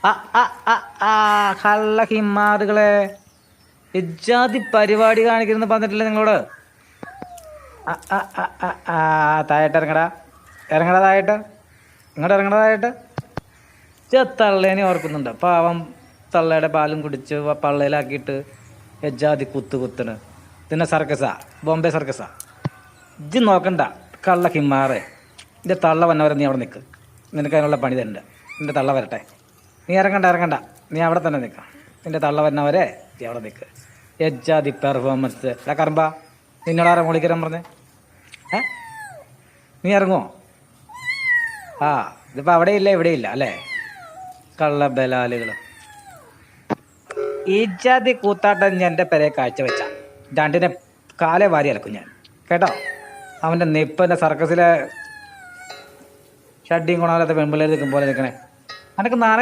ആ ആ ആ ആ കള്ള ഹിമാറുകളെ ഇജാതി പരിപാടി കാണിക്കുന്നു പറഞ്ഞിട്ടില്ല നിങ്ങളോട്. ആ ആ ആ ആ ആ താഴോട്ട് ഇറങ്ങടാ, ഇറങ്ങടാ താഴോട്ട്, ഇങ്ങോട്ട് ഇറങ്ങടാ താഴോട്ട്. തള്ളേനെ ഓർക്കുന്നുണ്ട് പാവം. തള്ളയുടെ പാലും കുടിച്ച് പള്ളയിലാക്കിയിട്ട് എജാതി കുത്തണ്. പിന്നെ സർക്കസാ, ബോംബെ സർക്കസാ. ഇജ്ജ് നോക്കണ്ട കള്ള ഹിമാറെ. എൻ്റെ തള്ള വന്നവരെ നീ അവിടെ നിൽക്ക്, നിനക്ക് അതിനുള്ള പണി തരണ്ട. നിൻ്റെ തള്ള വരട്ടെ, നീ ഇറങ്ങണ്ട ഇറങ്ങണ്ട, നീ അവിടെ തന്നെ നിൽക്കാം. നിൻ്റെ തള്ള വന്നവരെ നീ അവിടെ നിൽക്ക്. എജാതി പെർഫോമൻസ്. കറമ്പാ, നിന്നോടാരെ മോളിക്കരാൻ പറഞ്ഞേ? നീ ഇറങ്ങുമോ? ആ ഇതിപ്പോൾ അവിടെ ഇല്ല ഇവിടെ ഇല്ല അല്ലേ? കള്ള ബലാലുകൾ. ഈ ജാതി കൂത്താട്ടം ഞാൻ എൻ്റെ പെരയെ കാഴ്ചവെച്ച രണ്ടിനെ കാലെ വാരി അലക്കും ഞാൻ, കേട്ടോ. അവൻ്റെ നിപ്പൻ്റെ സർക്കസിലെ ഷഡ്ഡിയും ഗുണമില്ലാത്ത പെൺപിള്ളേർ നിൽക്കും പോലെ നിൽക്കണേ. അനക്ക് നാളെ